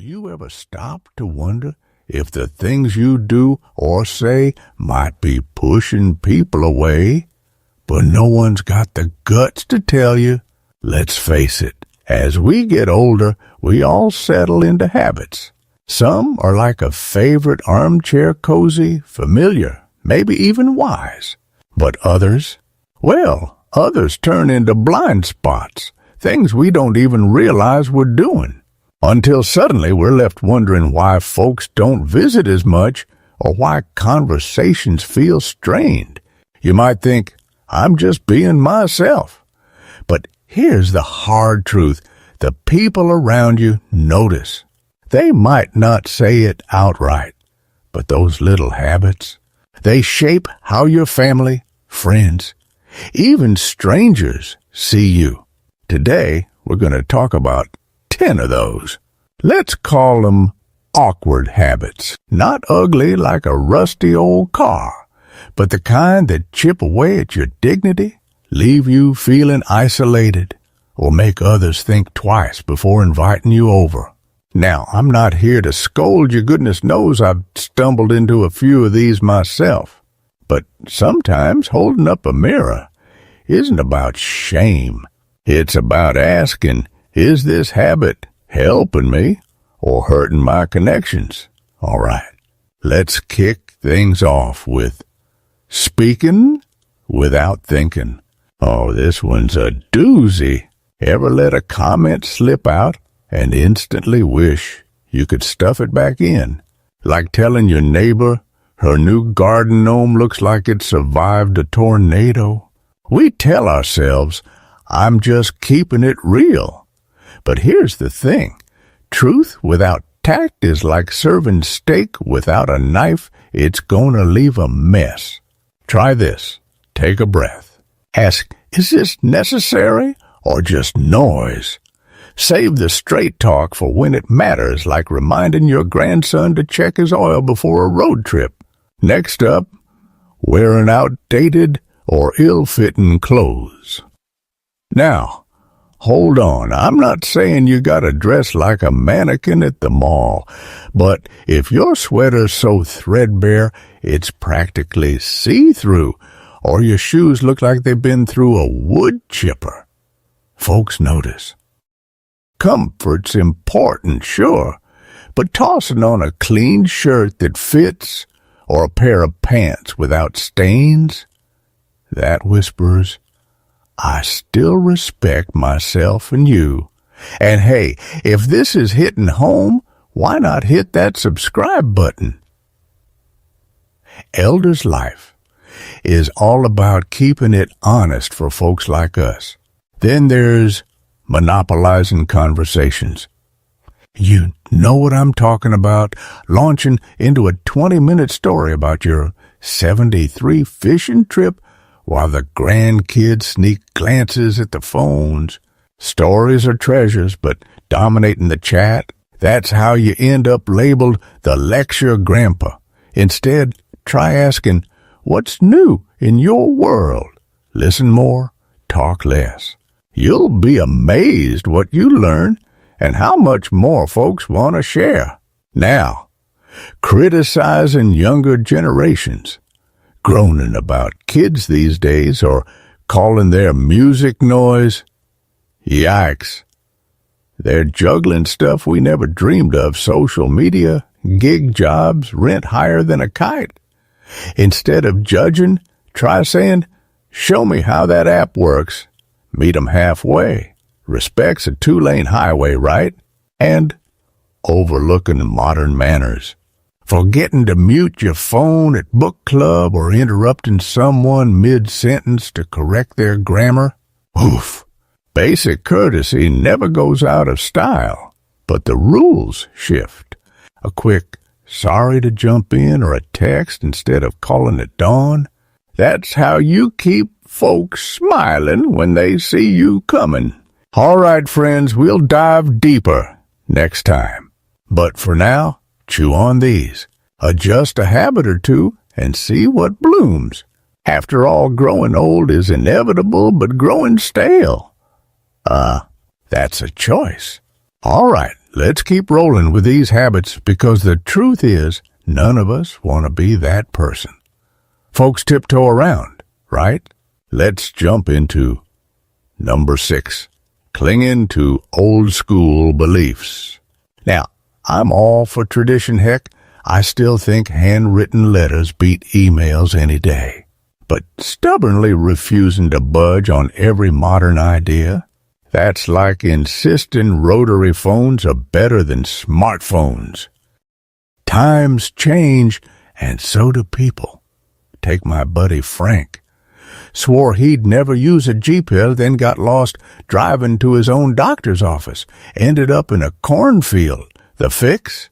you ever stop to wonder if the things you do or say might be pushing people away, but no one's got the guts to tell you? Let's face it, as we get older, we all settle into habits. Some are like a favorite armchair cozy, familiar, maybe even wise. But others, well, others turn into blind spots, things we don't even realize we're doing, until suddenly we're left wondering why folks don't visit as much or why conversations feel strained. You might think, I'm just being myself. But here's the hard truth. The people around you notice. They might not say it outright, but those little habits, they shape how your family, friends, even strangers see you. Today, we're going to talk about 10 of those. Let's call them awkward habits. Not ugly like a rusty old car, but the kind that chip away at your dignity, leave you feeling isolated, or make others think twice before inviting you over. Now, I'm not here to scold you. Goodness knows I've stumbled into a few of these myself. But sometimes holding up a mirror isn't about shame. It's about asking, is this habit helping me or hurting my connections? All right, let's kick things off with speaking without thinking. Oh, this one's a doozy. Ever let a comment slip out and instantly wish you could stuff it back in? Like telling your neighbor her new garden gnome looks like it survived a tornado. We tell ourselves, I'm just keeping it real. But here's the thing. Truth without tact is like serving steak without a knife. It's gonna leave a mess. Try this. Take a breath. Ask, is this necessary or just noise? Save the straight talk for when it matters, like reminding your grandson to check his oil before a road trip. Next up, wearing outdated or ill-fitting clothes. Now, hold on. I'm not saying you gotta dress like a mannequin at the mall, but if your sweater's so threadbare it's practically see-through, or your shoes look like they've been through a wood chipper, folks notice. Comfort's important, sure, but tossing on a clean shirt that fits or a pair of pants without stains, that whispers, I still respect myself and you. And hey, if this is hitting home, why not hit that subscribe button? Elder's life is all about keeping it honest for folks like us. Then there's monopolizing conversations. You know what I'm talking about, launching into a 20-minute story about your 73 fishing trip while the grandkids sneak glances at the phones. Stories are treasures, but dominating the chat, that's how you end up labeled the lecture grandpa. Instead, try asking, what's new in your world? Listen more, talk less. You'll be amazed what you learn and how much more folks want to share. Now, criticizing younger generations, groaning about kids these days or calling their music noise. Yikes. They're juggling stuff we never dreamed of, social media, gig jobs, rent higher than a kite. Instead of judging, try saying, show me how that app works. Meet 'em halfway. Respect's a 2-lane highway, right? And overlooking modern manners. Forgetting to mute your phone at book club or interrupting someone mid-sentence to correct their grammar. Oof. Basic courtesy never goes out of style, but the rules shift. A quick, sorry to jump in or a text instead of calling it dawn. That's how you keep folks smiling when they see you coming. All right, friends, we'll dive deeper next time. But for now, chew on these. Adjust a habit or two and see what blooms. After all, growing old is inevitable, but growing stale, that's a choice. All right, let's keep rolling with these habits because the truth is none of us want to be that person. Folks tiptoe around, right? Let's jump into number 6, clinging to old school beliefs. Now, I'm all for tradition, heck. I still think handwritten letters beat emails any day. But stubbornly refusing to budge on every modern idea, that's like insisting rotary phones are better than smartphones. Times change, and so do people. Take my buddy Frank. Swore he'd never use a G-pill, then got lost driving to his own doctor's office. Ended up in a cornfield. The fix?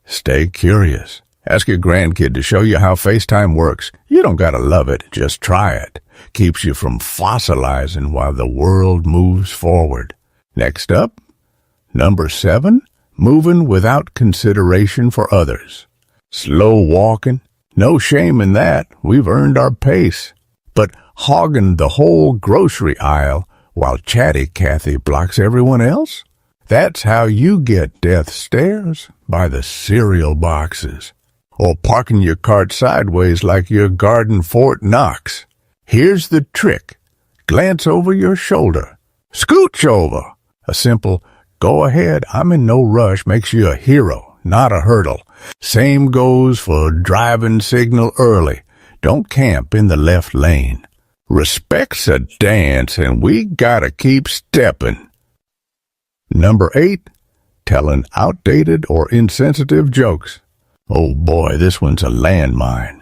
Stay curious. Ask your grandkid to show you how FaceTime works. You don't gotta love it, just try it. Keeps you from fossilizing while the world moves forward. Next up, number 7, moving without consideration for others. Slow walking, no shame in that. We've earned our pace. But hogging the whole grocery aisle while chatty Cathy blocks everyone else? That's how you get death stares, by the cereal boxes. Or parking your cart sideways like you're guarding Fort Knox. Here's the trick. Glance over your shoulder. Scooch over. A simple, go ahead, I'm in no rush makes you a hero, not a hurdle. Same goes for driving signal early. Don't camp in the left lane. Respect's a dance, and we gotta keep stepping. Number 8, telling outdated or insensitive jokes. Oh boy, this one's a landmine.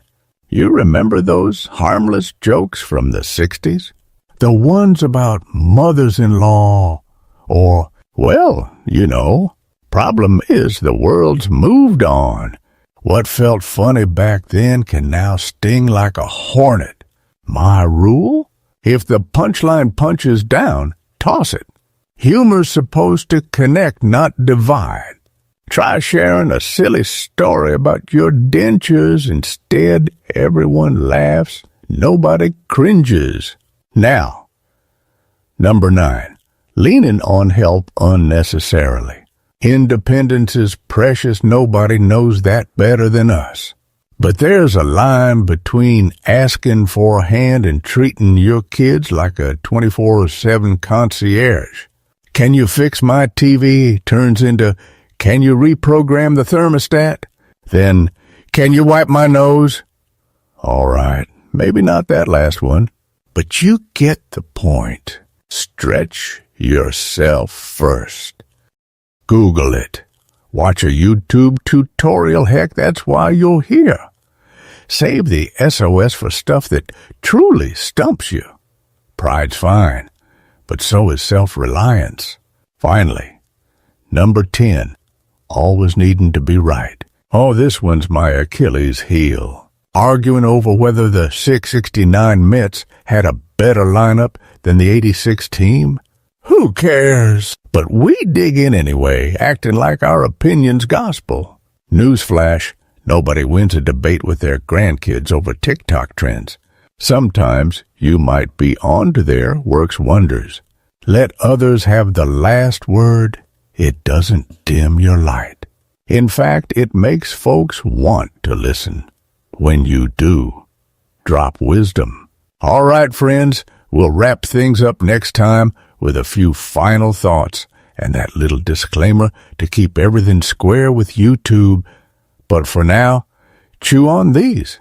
You remember those harmless jokes from the 60s? The ones about mothers-in-law or, well, you know, problem is the world's moved on. What felt funny back then can now sting like a hornet. My rule? If the punchline punches down, toss it. Humor's supposed to connect, not divide. Try sharing a silly story about your dentures. Instead, everyone laughs. Nobody cringes. Now, number 9, leaning on help unnecessarily. Independence is precious. Nobody knows that better than us. But there's a line between asking for a hand and treating your kids like a 24/7 concierge. Can you fix my TV turns into, can you reprogram the thermostat? Then, can you wipe my nose? All right, maybe not that last one, but you get the point. Stretch yourself first. Google it. Watch a YouTube tutorial. Heck, that's why you're here. Save the SOS for stuff that truly stumps you. Pride's fine, but so is self-reliance. Finally, number 10, always needing to be right. Oh, this one's my Achilles heel. Arguing over whether the 669 Mets had a better lineup than the 86 team. Who cares? But we dig in anyway, acting like our opinion's gospel. Newsflash, nobody wins a debate with their grandkids over TikTok trends. Sometimes you might be onto their works wonders. Let others have the last word. It doesn't dim your light. In fact, it makes folks want to listen. When you do, drop wisdom. All right, friends, we'll wrap things up next time with a few final thoughts and that little disclaimer to keep everything square with YouTube. But for now, chew on these.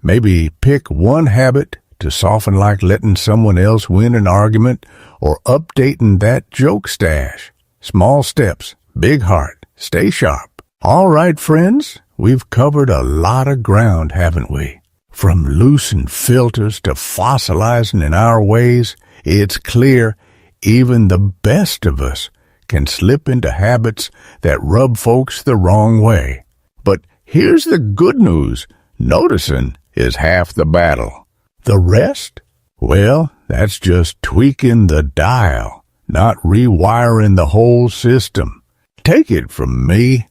Maybe pick one habit to soften, like letting someone else win an argument or updating that joke stash. Small steps, big heart, stay sharp. All right, friends, we've covered a lot of ground, haven't we? From loosening filters to fossilizing in our ways, it's clear even the best of us can slip into habits that rub folks the wrong way. But here's the good news. Noticing is half the battle. The rest? Well, that's just tweaking the dial, not rewiring the whole system. Take it from me.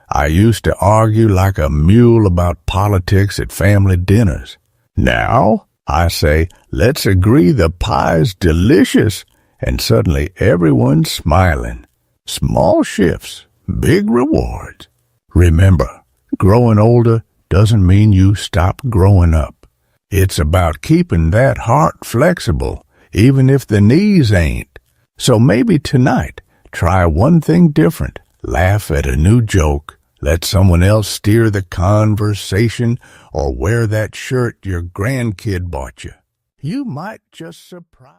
I used to argue like a mule about politics at family dinners. Now, I say, let's agree the pie's delicious, and suddenly everyone's smiling. Small shifts, big rewards. Remember, growing older doesn't mean you stop growing up. It's about keeping that heart flexible, even if the knees ain't. So maybe tonight, try one thing different. Laugh at a new joke. Let someone else steer the conversation, or wear that shirt your grandkid bought you. You might just surprise